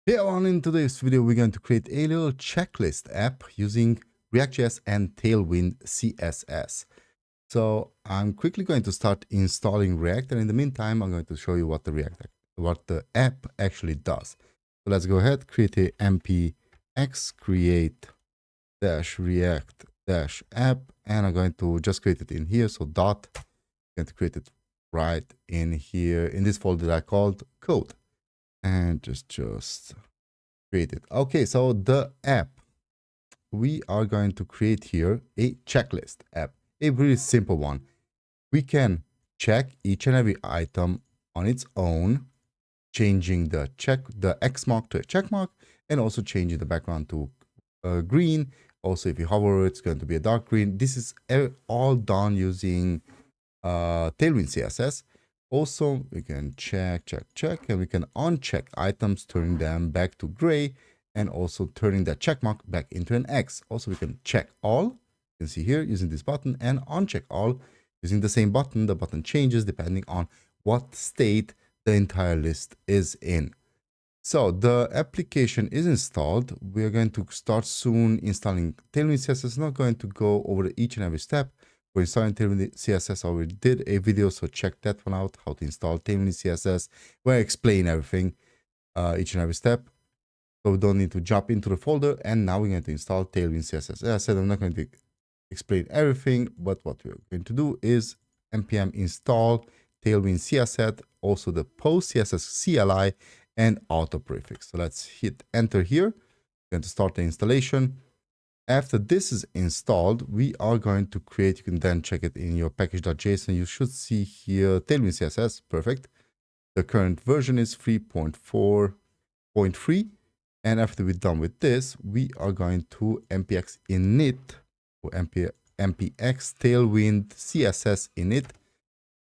Hey everyone, in today's video we're going to create a little checklist app using React.js and Tailwind CSS. So I'm quickly going to start installing React, and in the meantime I'm going to show you what the app actually does. So let's go ahead, create a npx create -react -app, and I'm going to just create it in here. So dot, I'm going to create it right in here in this folder that I called code, and just create it. Okay, so the app, we are going to create here a checklist app, a really simple one. We can check each and every item on its own, changing the X mark to a check mark, and also changing the background to green. Also, if you hover, it's going to be a dark green. This is all done using Tailwind CSS. Also, we can check, and we can uncheck items, turning them back to gray, and also turning that check mark back into an X. Also, we can check all, you can see here, using this button, and uncheck all using the same button. The button changes depending on what state the entire list is in. So the application is installed. We are going to start soon installing Tailwind CSS. Not going to go over each and every step. For installing Tailwind CSS, I already did a video, so check that one out, how to install Tailwind CSS, where I explain everything, each and every step. So we don't need to jump into the folder. And now we're going to install Tailwind CSS. As I said, I'm not going to explain everything, but what we're going to do is npm install Tailwind CSS, also the post CSS CLI, and auto prefix. So let's hit enter here. We're going to start the installation. After this is installed, we are going to create, you can then check it in your package.json. You should see here Tailwind CSS, perfect. The current version is 3.4.3. And after we're done with this, we are going to npx init, or npx Tailwind CSS init.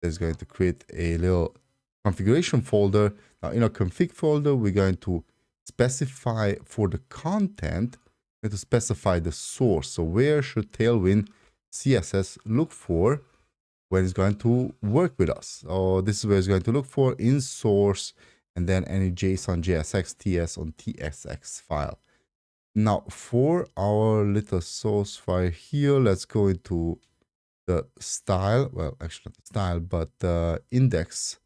That's going to create a little configuration folder. Now in our config folder, we're going to specify for the content, we're going to specify the source. So where should Tailwind CSS look for when it's going to work with us? So this is where it's going to look for in source, and then any JSON, JSX, TS on TSX file. Now for our little source file here, let's go into the style, well, actually not the style, but the index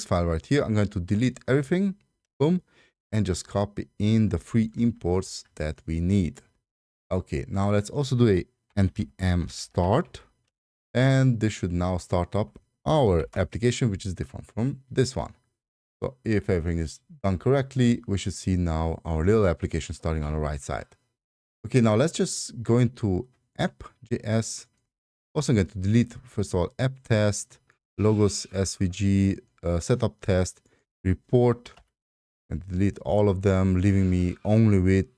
file right here. I'm going to delete everything, boom, and just copy in the free imports that we need. Okay, now let's also do a npm start, and this should now start up our application, which is different from this one. So if everything is done correctly, we should see now our little application starting on the right side. Okay, now let's just go into app.js. Also, I'm going to delete, first of all, app test, logos, SVG, setup test, report, and delete all of them, leaving me only with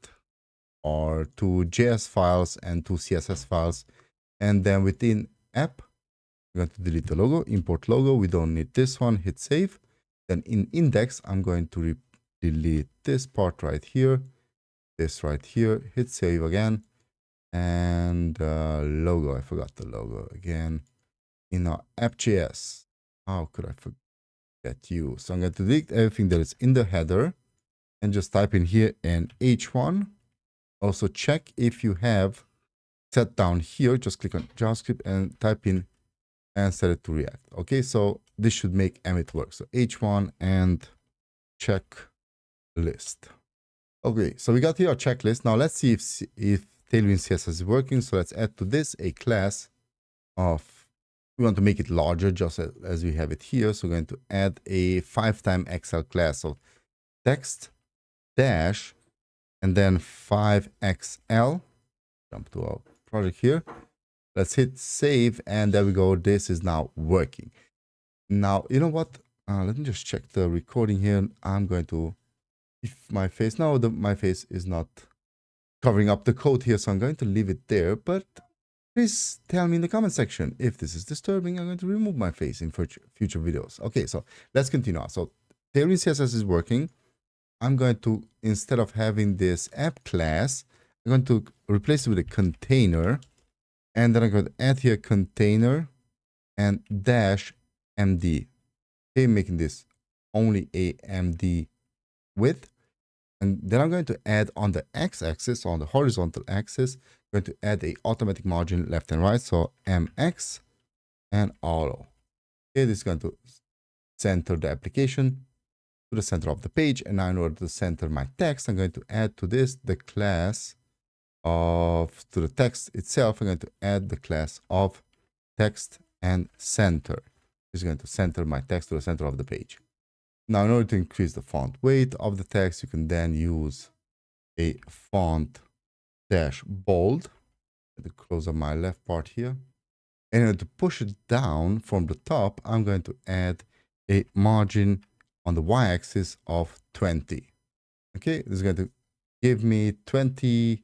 our 2 JS files and 2 CSS files. And then within app, I'm going to delete the logo, import logo. We don't need this one, hit save. Then in index, I'm going to delete this part right here, this right here, hit save again. And logo, I forgot the logo again. In our app.js, how could I forget you? So I'm going to delete everything that is in the header and just type in here an h1. Also check if you have set down here, just click on JavaScript and type in and set it to React. Okay, so this should make Emmet work. So h1 and check list. Okay, so we got here our checklist. Now let's see if Tailwind CSS is working. So let's add to this a class of, we want to make it larger just as we have it here. So we're going to add a 5xL class. So text dash and then 5xL. Jump to our project here. Let's hit save, and there we go. This is now working. Now, you know what? Let me just check the recording here. I'm going to, if my face, no, my face is not covering up the code here, so I'm going to leave it there. But please tell me in the comment section if this is disturbing. I'm going to remove my face in future videos. Okay, so let's continue on. So Tailwind CSS is working. I'm going to, instead of having this app class, I'm going to replace it with a container. And then I'm going to add here container and dash MD. Okay, making this only a MD width. And then I'm going to add on the x-axis, on the horizontal axis, I'm going to add a automatic margin left and right. So MX and auto. Okay, this is going to center the application to the center of the page. And now in order to center my text, I'm going to add to this the class of, to the text itself, I'm going to add the class of text and center. This is going to center my text to the center of the page. Now, in order to increase the font weight of the text, you can then use a font dash bold. Let me close up my left part here. And in order to push it down from the top, I'm going to add a margin on the y-axis of 20. Okay, this is going to give me 20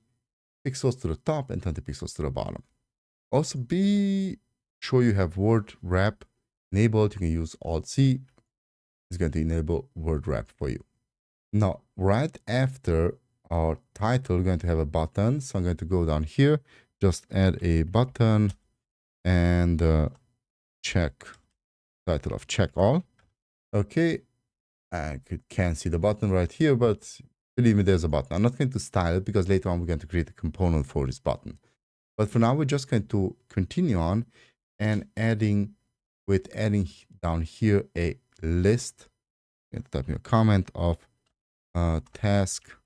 pixels to the top and 20 pixels to the bottom. Also, be sure you have word wrap enabled. You can use Alt-C. It's going to enable word wrap for you. Now, right after our title, we're going to have a button. So I'm going to go down here, just add a button and check, title of check all. Okay, I can't see the button right here, but believe me, there's a button. I'm not going to style it because later on we're going to create a component for this button. But for now, we're just going to continue on and adding down here a list. I'm going to type in a comment of task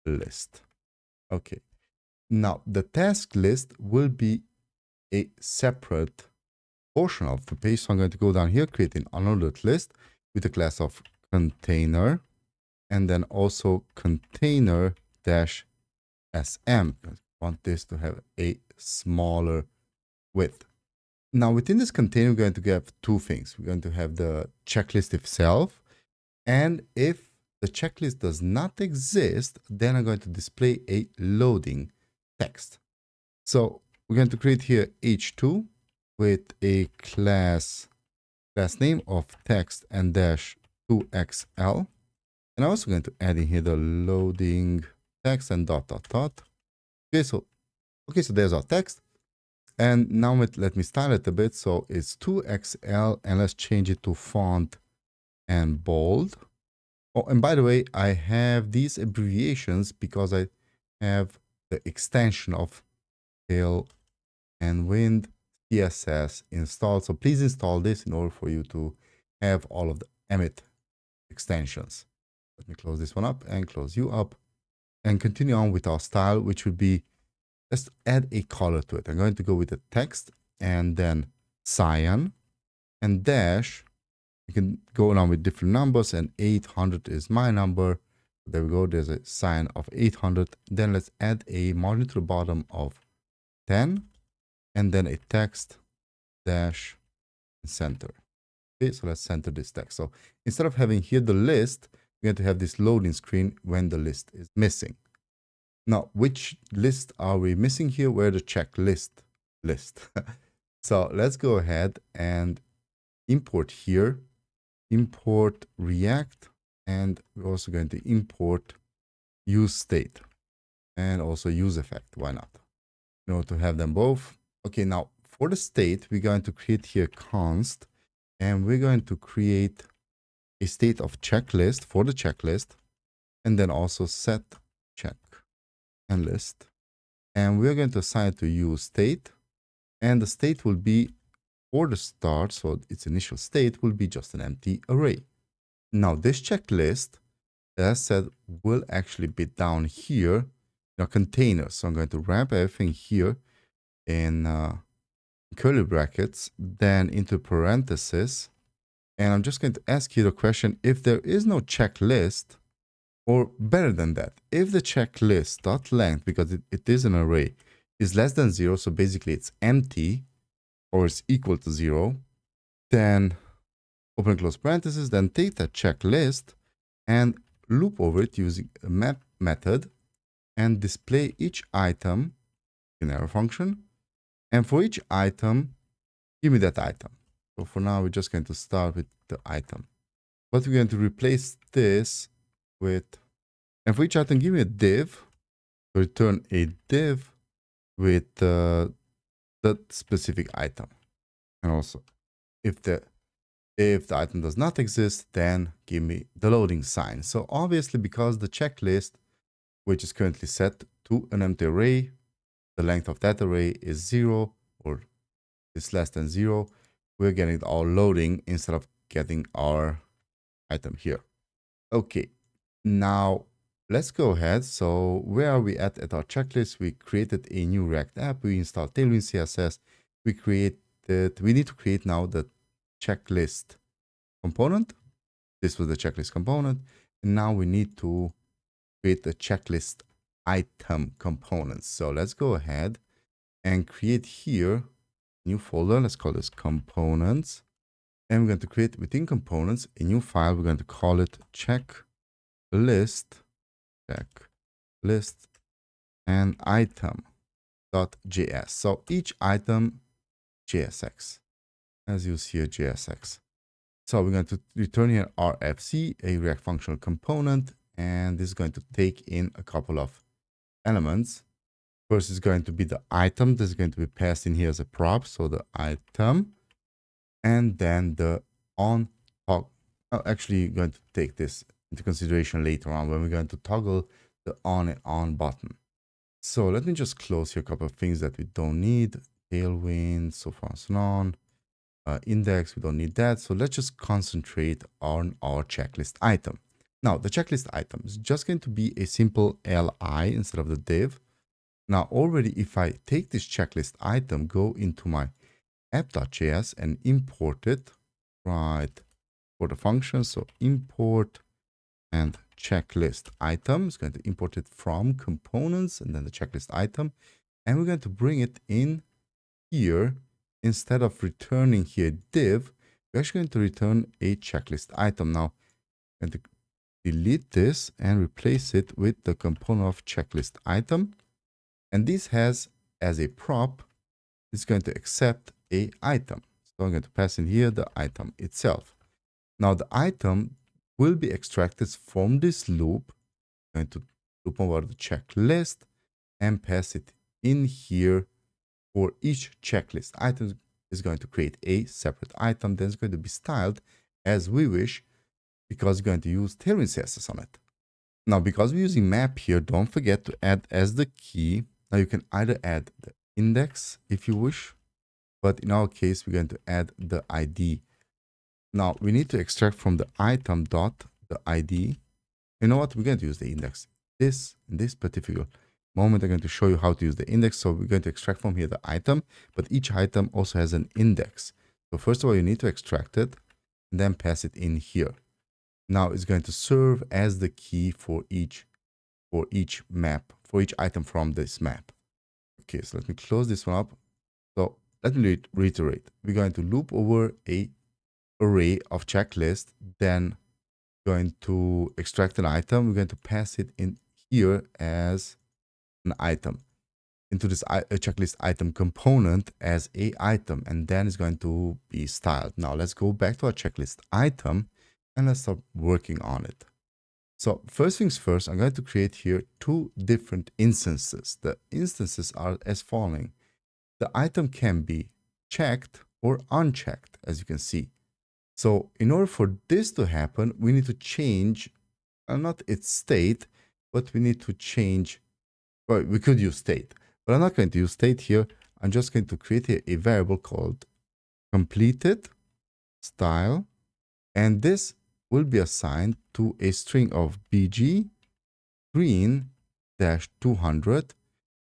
list. Okay. Now, the task list will be a separate portion of the page. So I'm going to go down here, create an unordered list with a class of container and then also container dash SM. I want this to have a smaller width. Now, within this container, we're going to have two things. We're going to have the checklist itself. And if the checklist does not exist, then I'm going to display a loading text. So we're going to create here h2 with a class name of text and dash 2xl. And I'm also going to add in here the loading text and dot. Okay, so there's our text. And now let me style it a bit. So it's 2xl and let's change it to font and bold. Oh, and by the way, I have these abbreviations because I have the extension of Tailwind CSS installed. So please install this in order for you to have all of the Emmet extensions. Let me close this one up and close you up and continue on with our style, which would be, let's add a color to it. I'm going to go with the text and then cyan and dash. You can go along with different numbers and 800 is my number. There we go. There's a sign of 800. Then let's add a margin to the bottom of 10 and then a text dash center. Okay, so let's center this text. So instead of having here the list, we're going to have this loading screen when the list is missing. Now, which list are we missing here? Where the checklist list. So let's go ahead and import here, import React, and we're also going to import useState and also useEffect. Why not? In order to have them both. Okay, now for the state, we're going to create here const, and we're going to create a state of checklist for the checklist, and then also set check and list. And we're going to assign it to useState, and the state will be for the start, so its initial state will be just an empty array. Now this checklist, as I said, will actually be down here in a container. So I'm going to wrap everything here in curly brackets, then into parentheses. And I'm just going to ask you the question, if there is no checklist, or better than that, if the checklist dot length, because it is an array, is less than 0, so basically it's empty, or it's equal to 0, then open and close parentheses, then take that checklist and loop over it using a map method and display each item in arrow function. And for each item, give me that item. So for now, we're just going to start with the item. But we're going to replace this with, and for each item, give me a div, return a div with that specific item. And also, if the If the item does not exist, then give me the loading sign. So obviously, because the checklist, which is currently set to an empty array, the length of that array is 0 or is less than 0, we're getting our loading instead of getting our item here. Okay, now let's go ahead. So where are we at our checklist? We created a new React app. We installed Tailwind CSS. We need to create now the checklist component. This was the checklist component. And now we need to create the checklist item components. So let's go ahead and create here a new folder. Let's call this components. And we're going to create within components a new file. We're going to call it checklist and item.js. So each item JSX, as you see here, JSX. So we're going to return here RFC, a React functional component, and this is going to take in a couple of elements. First is going to be the item that's going to be passed in here as a prop. So the item, and then the on toggle. Actually going to take this into consideration later on when we're going to toggle the on and on button. So let me just close here a couple of things that we don't need. Tailwind, so far and so on. Index, we don't need that. So let's just concentrate on our checklist item. Now, the checklist item is just going to be a simple li instead of the div. Now, already, if I take this checklist item, go into my app.js and import it, right, for the function. So import and checklist item is going to import it from components and then the checklist item. And we're going to bring it in here. Instead of returning here div, we're actually going to return a checklist item. Now, I'm going to delete this and replace it with the component of checklist item. And this has as a prop, it's going to accept a item. So I'm going to pass in here the item itself. Now the item will be extracted from this loop. I'm going to loop over the checklist and pass it in here. For each checklist item is going to create a separate item. Then it's going to be styled as we wish because we're going to use Tailwind CSS on it. Now, because we're using map here, don't forget to add as the key. Now you can either add the index if you wish, but in our case, we're going to add the ID. Now we need to extract from the item dot the ID. You know what? We're going to use the index. In this particular moment, I'm going to show you how to use the index. So we're going to extract from here the item, but each item also has an index. So first of all, you need to extract it and then pass it in here. Now it's going to serve as the key for each map, for each item from this map. Okay, so let me close this one up. So let me reiterate. We're going to loop over a array of checklist, then going to extract an item. We're going to pass it in here as an item into this checklist item component as a item, and then it's going to be styled. Now let's go back to our checklist item and let's start working on it. So first things first, I'm going to create here two different instances. The instances are as following. The item can be checked or unchecked, as you can see. So in order for this to happen, we need to change, not its state, but we need to change, well, we could use state, but I'm not going to use state here. I'm just going to create a variable called completed style, and this will be assigned to a string of bg green -200,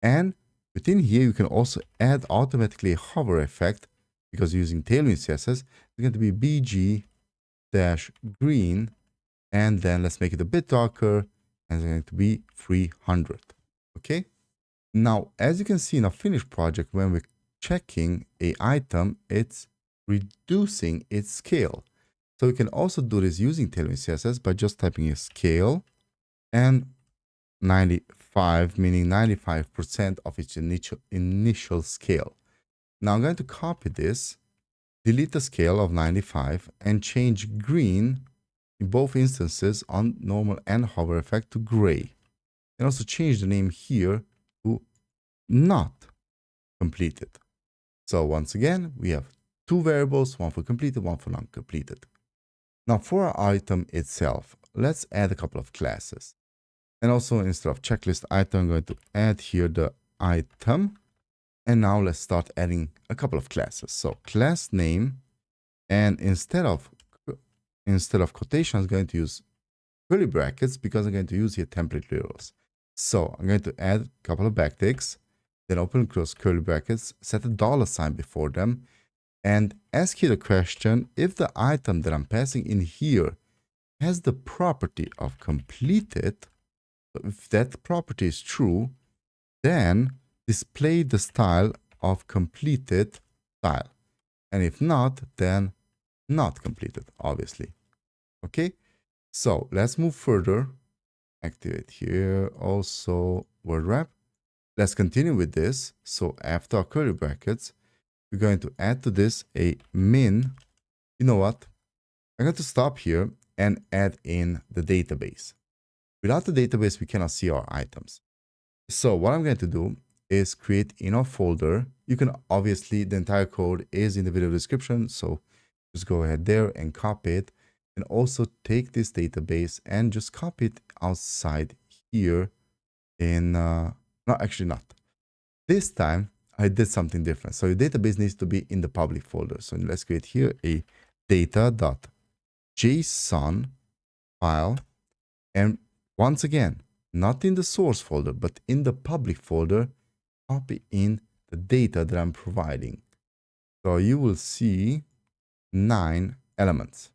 and within here you can also add automatically a hover effect because using Tailwind CSS. It's going to be bg-green, and then let's make it a bit darker, and it's going to be 300. Okay. Now, as you can see in our finished project, when we're checking a item, it's reducing its scale. So we can also do this using Tailwind CSS by just typing a scale and 95, meaning 95% of its initial scale. Now I'm going to copy this, delete the scale of 95, and change green in both instances on normal and hover effect to gray. And also change the name here to not completed. So once again, we have two variables, one for completed, one for non-completed. Now for our item itself, let's add a couple of classes. And also instead of checklist item, I'm going to add here the item. And now let's start adding a couple of classes. So class name, and instead of quotations, I'm going to use curly brackets because I'm going to use here template literals. So I'm going to add a couple of backticks, then open and close curly brackets, set a $sign before them, and ask here the question if the item that I'm passing in here has the property of completed. So if that property is true, then display the style of completed style. And if not, then not completed, obviously. Okay, so let's move further. Activate here also word wrap. Let's continue with this. So after our curly brackets, we're going to add to this a min. You know what? I'm going to stop here and add in the database. Without the database, we cannot see our items. So what I'm going to do is create in our folder. You can obviously, the entire code is in the video description. So just go ahead there and copy it. And also take this database and just copy it outside here in, no, actually not. This time I did something different. So your database needs to be in the public folder. So let's create here a data.json file. And once again, not in the source folder, but in the public folder, copy in the data that I'm providing. So you will see 9 elements.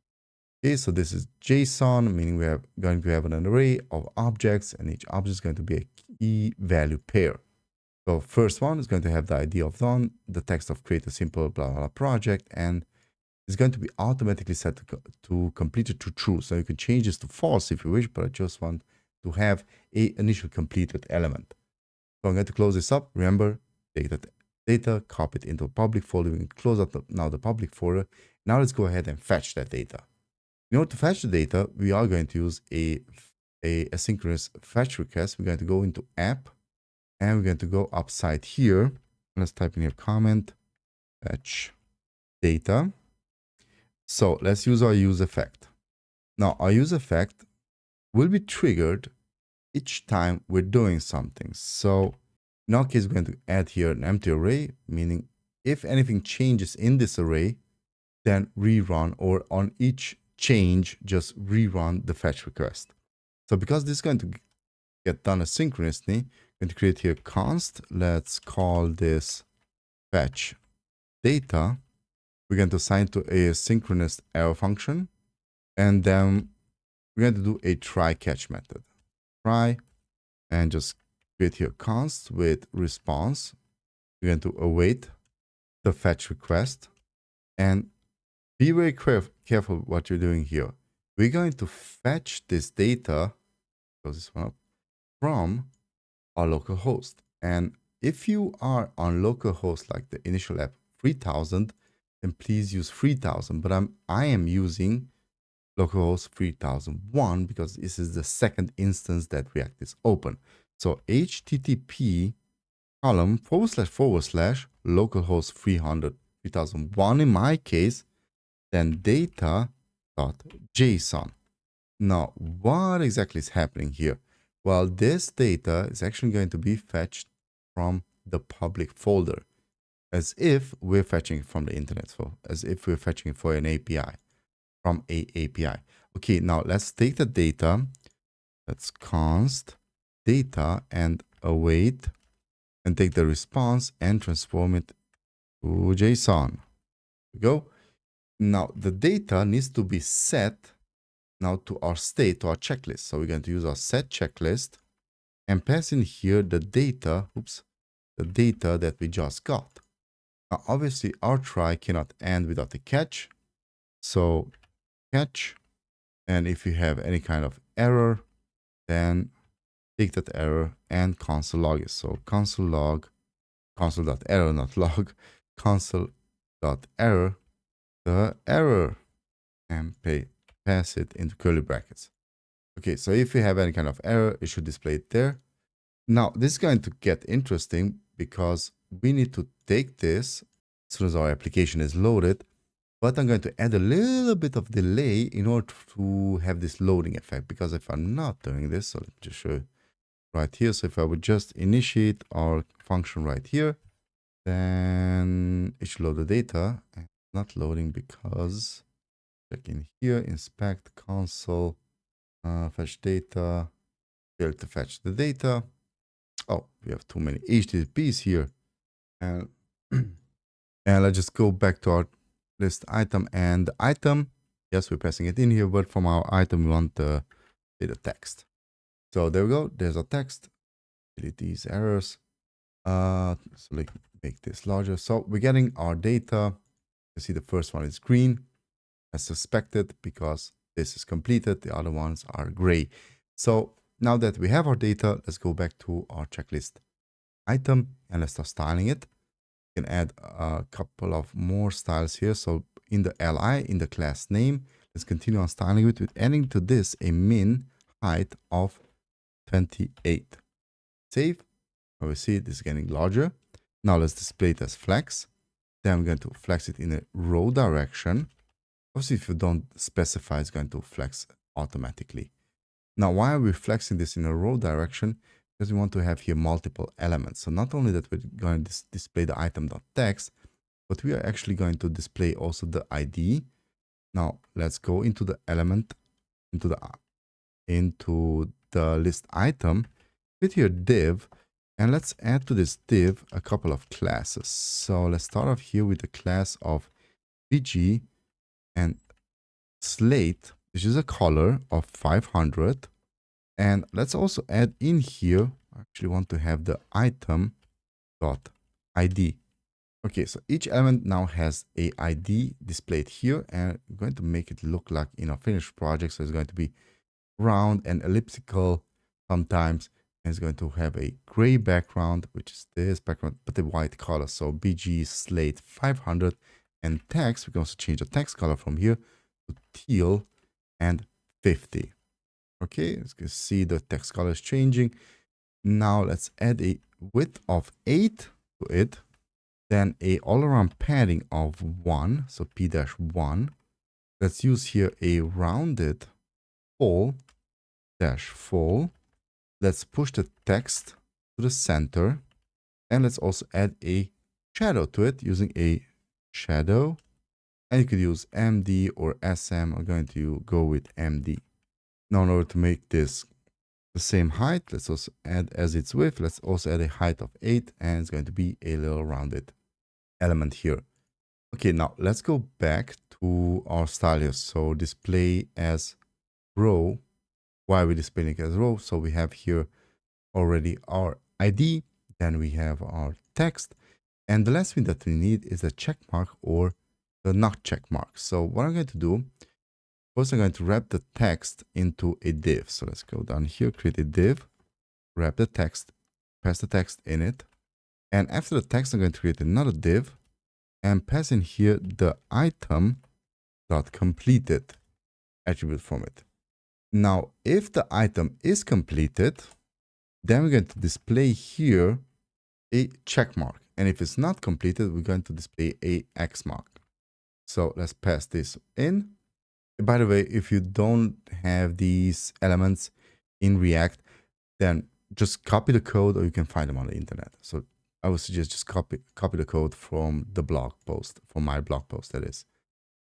Okay, so this is JSON, meaning we are going to have an array of objects, and each object is going to be a key value pair. So first one is going to have the ID of done, the text of create a simple blah, blah, blah project, and it's going to be automatically set to completed to true. So you can change this to false if you wish, but I just want to have a initial completed element. So I'm going to close this up. Remember, data, copy it into a public folder. We can close out now the public folder. Now let's go ahead and fetch that data. In order to fetch the data, we are going to use a asynchronous fetch request. We're going to go into app, and we're going to go upside here. Let's type in here comment fetch data. So let's use our useEffect. Now our useEffect will be triggered each time we're doing something. So in our case, we're going to add here an empty array, meaning if anything changes in this array, then rerun, or on each change, just rerun the fetch request. So because this is going to get done asynchronously, I'm going to create here const. Let's call this fetch data. We're going to assign to a synchronous arrow function, and then we're going to do a try catch method. Try, and just create here const with response. We're going to await the fetch request, and be very careful what you're doing here. We're going to fetch this data, close this one up, from our local host. And if you are on local host like the initial app 3000, then please use 3000. But I am using localhost 3001 because this is the second instance that React is open. So http column / localhost 3001 in my case, then data.json. Now, what exactly is happening here? Well, this data is actually going to be fetched from the public folder, as if we're fetching it from the internet, so as if we're fetching it for an API, from a API. Okay, now let's take the data. Let's const data and await, and take the response and transform it to JSON. There we go. Now the data needs to be set now to our state, to our checklist. So we're going to use our set checklist and pass in here the data, the data that we just got. Now obviously our try cannot end without a catch. So catch, and if you have any kind of error, then take that error and console log it. So console log, console.error, not log, console.error, the error, and pass it into curly brackets. Okay, so if you have any kind of error, it should display it there. Now this is going to get interesting because we need to take this as soon as our application is loaded but I'm going to add a little bit of delay in order to have this loading effect, because if I'm not doing this, so let me just show you right here. So if I would just initiate our function right here, then it should load the data, and not loading because check in here, inspect console, fetch data, failed to fetch the data. Oh, we have too many HTTPs here. And, and let's just go back to our list item, and the item, yes, we're passing it in here, but from our item, we want the data text. So there we go. There's our text. Delete these errors. So like make this larger. So we're getting our data. You see the first one is green as suspected because this is completed. The other ones are gray. So now that we have our data, let's go back to our checklist item and let's start styling it. You can add a couple of more styles here. So in the li, in the class name, let's continue on styling it with adding to this a min height of 28. Save. We see this is getting larger. Now let's display it as flex. Then I'm going to flex it in a row direction. Obviously, if you don't specify, it's going to flex automatically. Now, why are we flexing this in a row direction? Because we want to have here multiple elements. So not only that we're going to display the item.text, but we are actually going to display also the ID. Now let's go into the element, into the list item with your div, and let's add to this div a couple of classes. So let's start off here with the class of BG and slate, which is a color of 500. And let's also add in here, I actually want to have the item.id. Okay, so each element now has a ID displayed here, and I'm going to make it look like in our finished project. So it's going to be round and elliptical sometimes, and it's going to have a gray background, which is this background, but a white color. So BG slate 500, and text, we can also change the text color from here to teal and 50. Okay, as you can see, the text color is changing. Now let's add a width of 8 to it, then a all-around padding of 1, so p-1. Let's use here a rounded full -full. Let's push the text to the center, and let's also add a shadow to it using a shadow, and you could use MD or SM. I'm going to go with MD. Now in order to make this the same height, let's also add as its width, let's also add a height of 8, and it's going to be a little rounded element here. Okay, now let's go back to our style here. So display as row. Why are we displaying it as row? So we have here already our ID, then we have our text, and the last thing that we need is a check mark or the not check mark. So what I'm going to do, first I'm going to wrap the text into a div. So let's go down here, create a div, wrap the text, pass the text in it, and after the text I'm going to create another div and pass in here the item.completed attribute from it. Now, if the item is completed, then we're going to display here a check mark. And if it's not completed, we're going to display a X mark. So let's pass this in. By the way, if you don't have these elements in React, then just copy the code, or you can find them on the internet. So I would suggest just copy the code from the blog post, from my blog post, that is.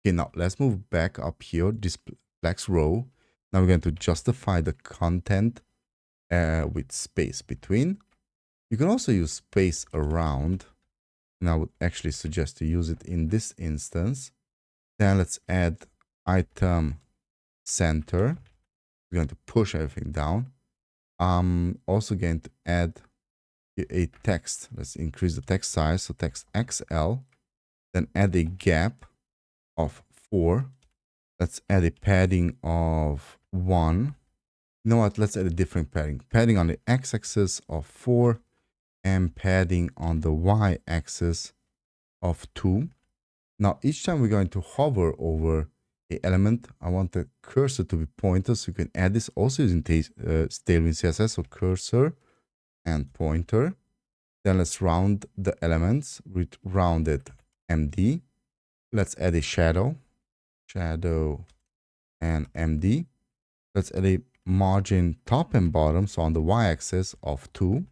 Okay, now let's move back up here, this flex row. Now we're going to justify the content with space between. You can also use space around, and I would actually suggest to use it in this instance. Then let's add item center. We're going to push everything down. Also going to add a text. Let's increase the text size, so text XL. Then add a gap of 4. Let's add a padding of 1. You know what? Let's add a different padding. Padding on the x-axis of 4 and padding on the y-axis of 2. Now, each time we're going to hover over an element, I want the cursor to be pointer, so you can add this also using Tailwind CSS, so cursor and pointer. Then let's round the elements with rounded MD. Let's add a shadow and MD. Let's add a margin top and bottom, so on the y-axis of 2.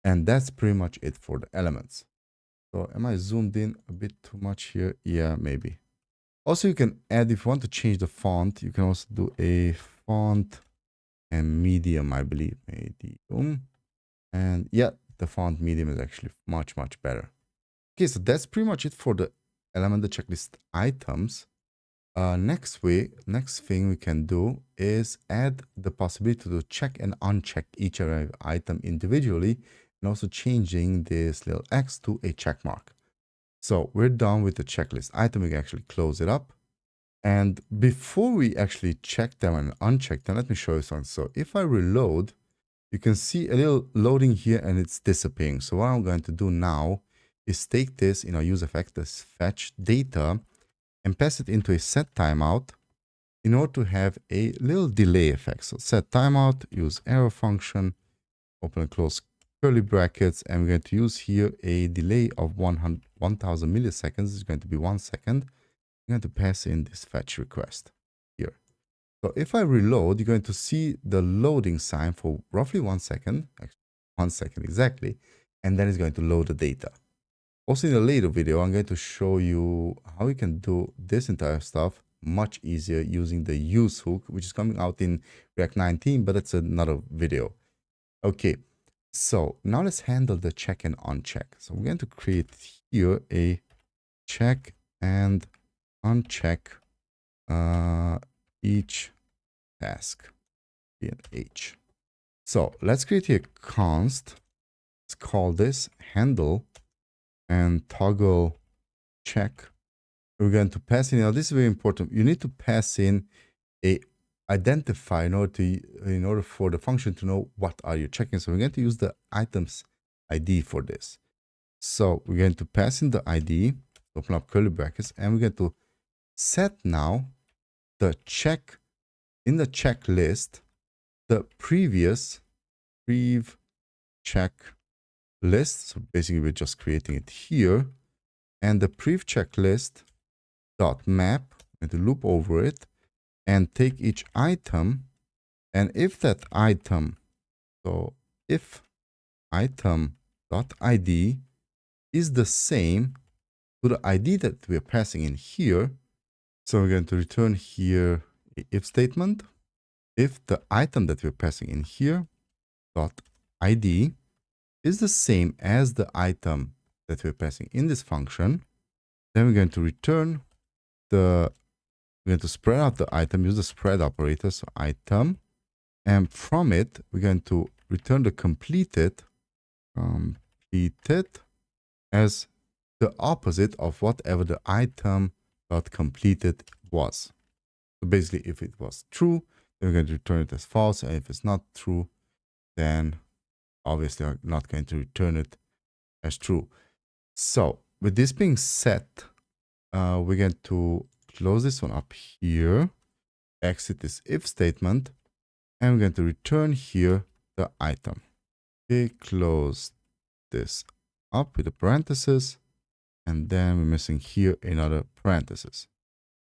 And that's pretty much it for the elements. So am I zoomed in a bit too much here? Yeah, maybe. Also, you can add, if you want to change the font, you can also do a font and medium, I believe. Medium. And yeah, the font medium is actually much, much better. Okay, so that's pretty much it for the element, the checklist items. Next thing we can do is add the possibility to check and uncheck each and every item individually, and also changing this little X to a check mark. So we're done with the checklist item. We can actually close it up. And before we actually check them and uncheck them, let me show you something. So if I reload, you can see a little loading here and it's disappearing. So what I'm going to do now is take this in our useEffect, this fetch data, and pass it into a set timeout in order to have a little delay effect. So set timeout, use arrow function, open and close curly brackets, and we're going to use here a delay of 1000 milliseconds. It's going to be 1 second. I'm going to pass in this fetch request here. So if I reload, you're going to see the loading sign for roughly 1 second, actually 1 second exactly, and then it's going to load the data. Also in a later video, I'm going to show you how you can do this entire stuff much easier using the use hook, which is coming out in React 19, but it's another video. Okay, so now let's handle the check and uncheck. So we're going to create here a check and uncheck each task in H. So let's create here const. Let's call this handle and toggle check. We're going to pass in, now this is very important. You need to pass in a identifier in order for the function to know what are you checking. So we're going to use the items ID for this. So we're going to pass in the ID, open up curly brackets, and we're going to set now the check in the checklist, the previous check list. So basically we're just creating it here, and the prev checklist dot map, I'm going to loop over it and take each item, and if that item, so if item dot ID is the same to the ID that we're passing in here, so we're going to return here a if statement. If the item that we're passing in here dot ID is the same as the item that we're passing in this function, then we're going to return we're going to spread out the item, use the spread operator, so item, and from it, we're going to return the completed as the opposite of whatever the item dot completed was. So basically, if it was true, then we're going to return it as false, and if it's not true, then obviously I'm not going to return it as true. So with this being set, we're going to close this one up here, exit this if statement, and we're going to return here the item. Okay, close this up with a parenthesis, and then we're missing here another parenthesis.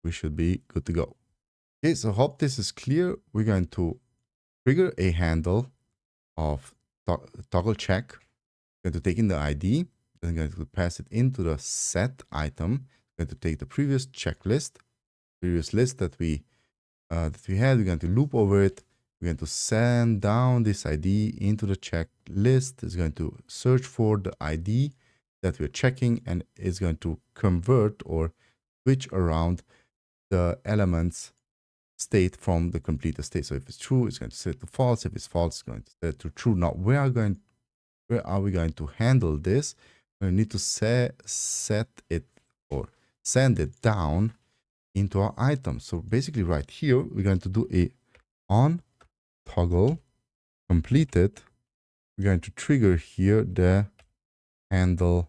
We should be good to go. Okay, so hope this is clear. We're going to trigger a handle of toggle check. We're going to take in the ID, then going to pass it into the set item. We're going to take the previous checklist, previous list that we had. We're going to loop over it. We're going to send down this ID into the checklist. It's going to search for the ID that we're checking, and it's going to convert or switch around the elements state from the completed state. So if it's true, it's going to set to false. If it's false, it's going to set to true. Now, where are we going to handle this? We need to set it or send it down into our item. So basically right here, we're going to do a on toggle completed. We're going to trigger here the handle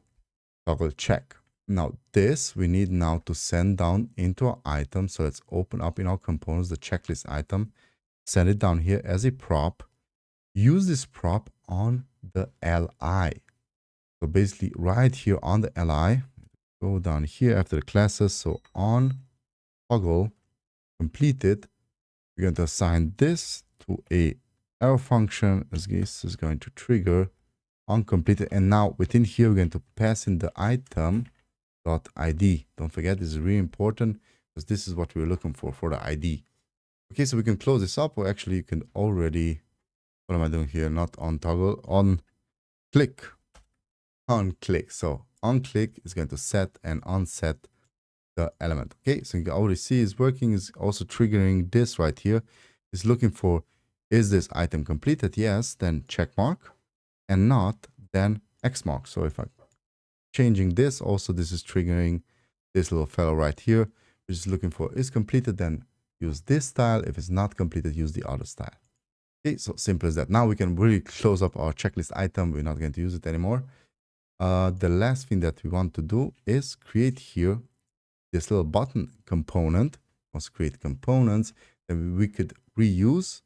toggle check. Now this we need now to send down into our item. So let's open up in our components the checklist item, send it down here as a prop. Use this prop on the LI. So basically right here on the LI, go down here after the classes. So on toggle completed, we're going to assign this to a arrow function, as this is going to trigger on completed. And now within here, we're going to pass in the item dot ID. Don't forget, this is really important because this is what we're looking for the ID. Okay, so we can close this up, or actually you can already, what am I doing here? Not on toggle, on click. On click. So on click is going to set and unset the element. Okay, so you can already see it's working, is also triggering this right here. It's looking for, is this item completed? Yes, then check mark, and not, then X mark. So if I'm changing this, also this is triggering this little fellow right here, which is looking for is completed, then use this style. If it's not completed, use the other style. Okay, so simple as that. Now we can really close up our checklist item. We're not going to use it anymore. The last thing that we want to do is create here this little button component. Let's create components that we could reuse.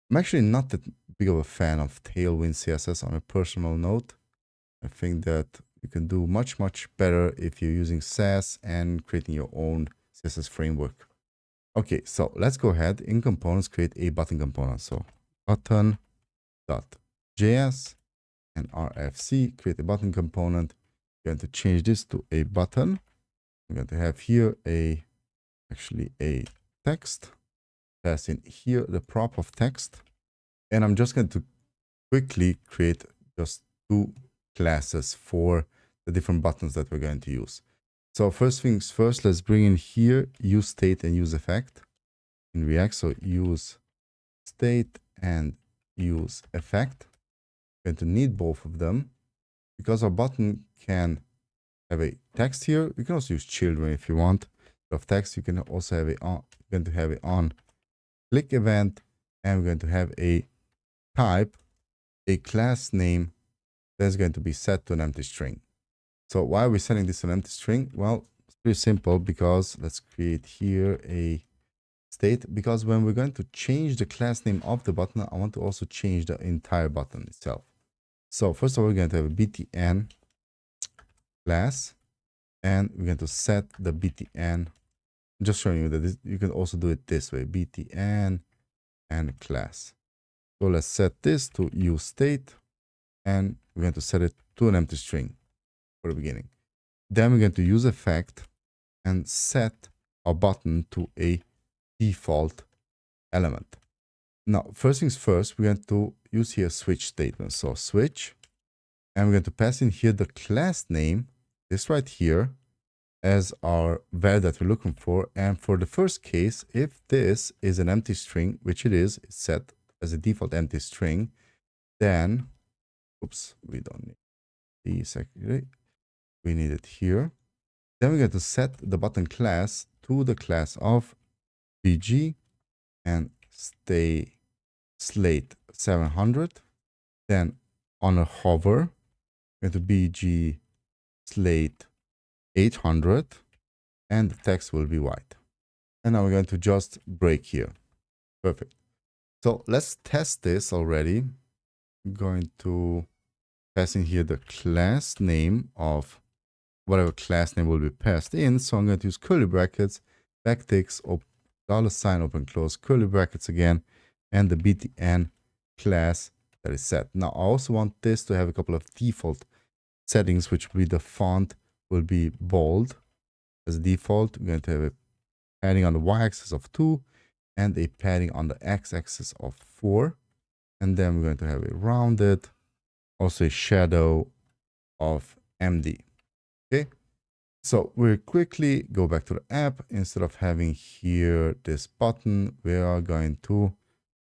I'm actually not that big of a fan of Tailwind CSS on a personal note. I think that you can do much better if you're using Sass and creating your own CSS framework. Okay, so let's go ahead in components, create a button component. So button.js and RFC, create a button component. We're going to change this to a button. I'm going to have here actually a text, pass in here the prop of text. And I'm just going to quickly create just two classes for the different buttons that we're going to use. So first things first, let's bring in here useState and useEffect in React. So useState and useEffect. We're going to need both of them because our button can have a text here. You can also use children if you want. Of text, you can also have going to have it on click event, and we're going to have a type, a class name that's going to be set to an empty string. So why are we setting this to an empty string? Well, it's pretty simple, because let's create here a state, because when we're going to change the class name of the button, I want to also change the entire button itself. So first of all, we're going to have a btn class, and we're going to set the btn. I'm just showing you that you can also do it this way, btn and class. So let's set this to useState, and we're going to set it to an empty string for the beginning. Then we're going to useEffect and set our button to a default element. Now, first things first, we're going to use here switch statement. So switch, and we're going to pass in here the class name, this right here, as our value that we're looking for. And for the first case, if this is an empty string, which it is, it's set as a default empty string, then, oops, we don't need the secondary. We need it here. Then we're going to set the button class to the class of bg and stay slate 700. Then on a hover, we're going to bg slate 800, and the text will be white. And now we're going to just break here. Perfect. So let's test this already. I'm going to pass in here the class name of whatever class name will be passed in. So I'm going to use curly brackets, backticks, $, open close, curly brackets again, and the btn class that is set. Now I also want this to have a couple of default settings, which will be the font will be bold as default. We're going to have a padding on the y-axis of 2 and a padding on the x-axis of 4. And then we're going to have a rounded, also a shadow of MD. Okay, so we'll quickly go back to the app. Instead of having here this button, we are going to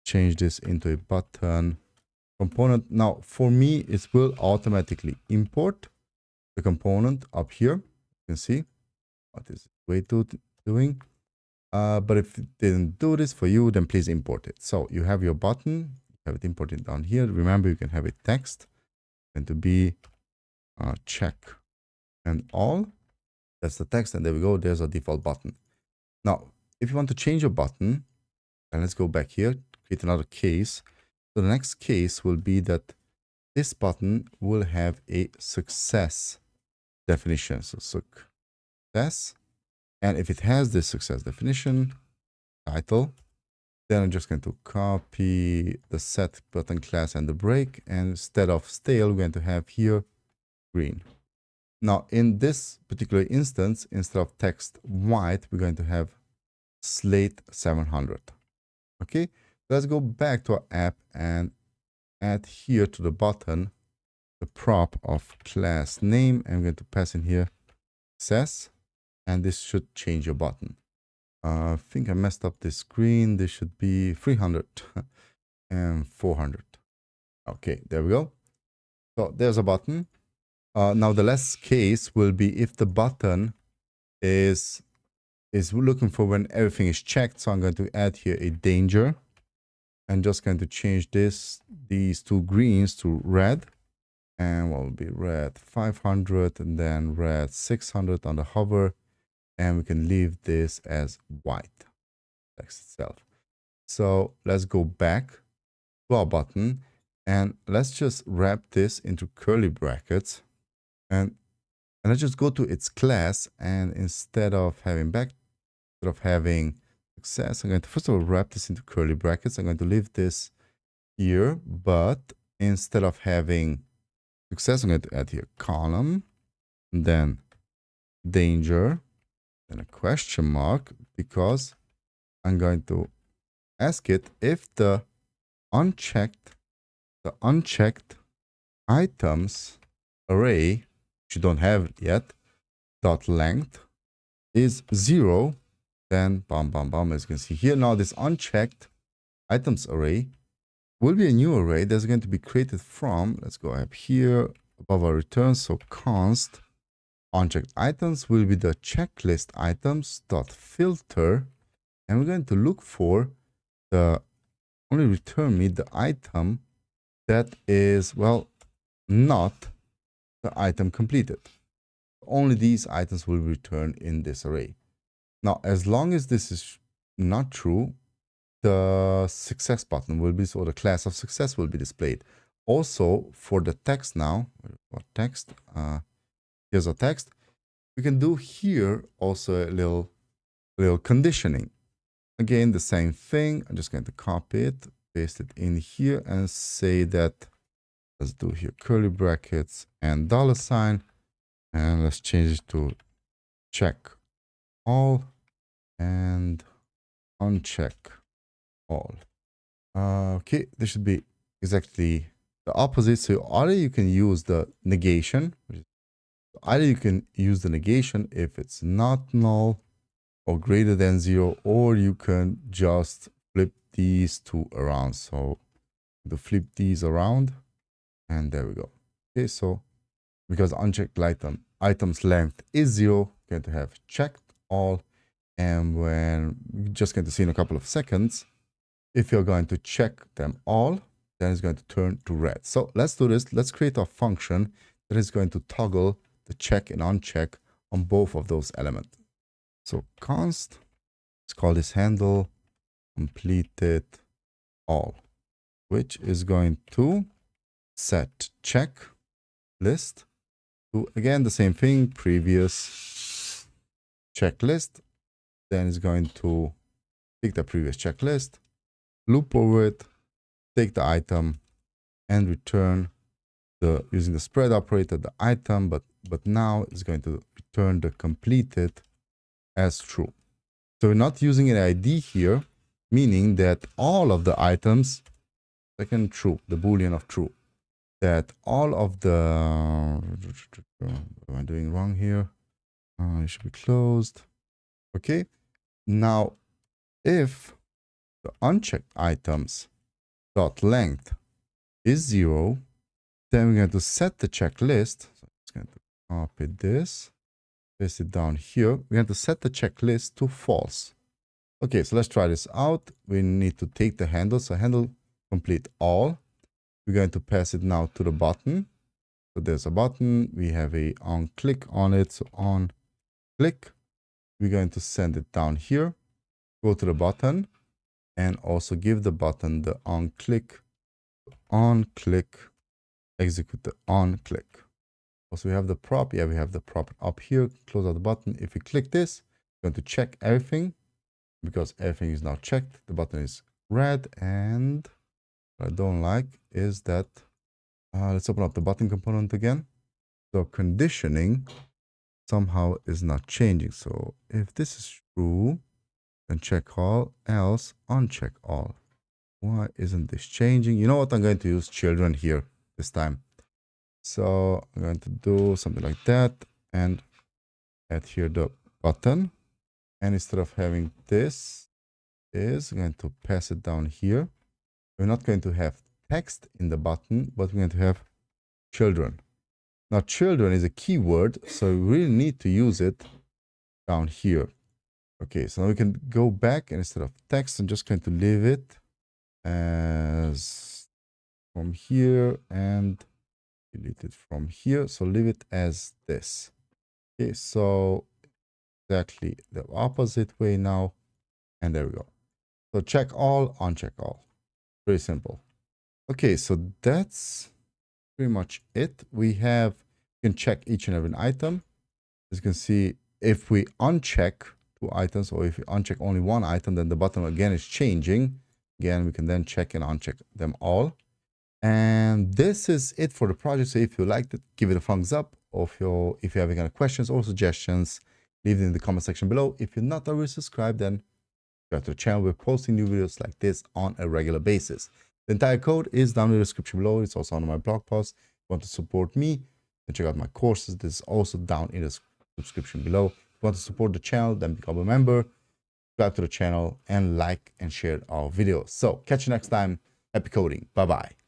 change this into a button component. Now, for me, it will automatically import the component up here. You can see what is way to doing. But if it didn't do this for you, then please import it. So you have your button, you have it imported down here. Remember, you can have a text and to be check and all. That's the text, and there we go. There's a default button. Now, if you want to change your button, then let's go back here, create another case. So the next case will be that this button will have a success definition. So success. And if it has this success definition, title, then I'm just going to copy the set button class and the break. And instead of stale, we're going to have here green. Now, in this particular instance, instead of text white, we're going to have slate 700. Okay, let's go back to our app and add here to the button the prop of class name. I'm going to pass in here success, and this should change your button. I think I messed up this screen. This should be 300 and 400. Okay, there we go. So there's a button. Now the last case will be if the button is looking for when everything is checked. So I'm going to add here a danger. I'm just going to change these two greens to red. And what will be red 500 and then red 600 on the hover. And we can leave this as white text itself. So let's go back to our button and let's just wrap this into curly brackets. And let's just go to its class, and instead of having success, I'm going to first of all wrap this into curly brackets. I'm going to leave this here, but instead of having success, I'm going to add here column, and then danger, then a question mark, because I'm going to ask it if the unchecked items array, which you don't have it yet, dot length is 0, then bam, as you can see here. Now this unchecked items array will be a new array that's going to be created from, let's go up here above our return. So const unchecked items will be the checklist items dot filter, and we're going to look for only return me the item that is, well, not the item completed. Only these items will return in this array. Now, as long as this is not true, the success button will be, so the class of success will be displayed. Also, for the text now, here's a text. We can do here also a little conditioning. Again, the same thing. I'm just going to copy it, paste it in here, and say that, let's do here curly brackets and $, and let's change it to check all and uncheck all. Okay, this should be exactly the opposite. So either you can use the negation, if it's not null or greater than 0, or you can just flip these two around. So to flip these around, and there we go. Okay, so because unchecked items length is 0, we're going to have checked all, and when we're just going to see in a couple of seconds, if you're going to check them all, then it's going to turn to red. So let's do this. Let's create a function that is going to toggle the check and uncheck on both of those elements. So const, let's call this handle completed all, which is going to set check list to, again, the same thing, previous checklist. Then it's going to take the previous checklist, loop over it, take the item, and return using the spread operator the item, but now it's going to return the completed as true. So we're not using an ID here, meaning that all of the items, second true, the boolean of true, that all of the, what am I doing wrong here? It should be closed. Okay, now if the unchecked items dot length is 0, then we're going to set the checklist. So I'm just going to copy this, paste it down here. We're going to set the checklist to false. Okay, so let's try this out. We need to take the handle. So handle complete all. We're going to pass it now to the button. So there's a button. We have a on click on it. So on click. We're going to send it down here. Go to the button and also give the button the on click, execute the on click. Also, we have the prop. Yeah, we have the prop up here. Close out the button. If we click this, we're going to check everything because everything is now checked. The button is red. And what I don't like is that, let's open up the button component again. So conditioning somehow is not changing. So if this is true, then check all, else uncheck all. Why isn't this changing? You know what? I'm going to use children here this time. So I'm going to do something like that and add here the button. And instead of having this, is going to pass it down here. We're not going to have text in the button, but we're going to have children. Now, children is a keyword, so we really need to use it down here. Okay, so now we can go back and instead of text, I'm just going to leave it as from here and delete it from here. So leave it as this. Okay, so exactly the opposite way now. And there we go. So check all, uncheck all. Very simple. Okay, so that's pretty much it. We can check each and every item. As you can see, if we uncheck 2 items or if we uncheck only 1 item, then the button again is changing. Again, we can then check and uncheck them all. And this is it for the project. So if you liked it, give it a thumbs up. Or if you have any questions or suggestions, leave it in the comment section below. If you're not already subscribed, then subscribe to the channel. We're posting new videos like this on a regular basis. The entire code is down in the description below. It's also on my blog post. If you want to support me, then check out my courses. This is also down in the description below. If you want to support the channel, then become a member, subscribe to the channel, and like and share our videos. So catch you next time. Happy coding. Bye-bye.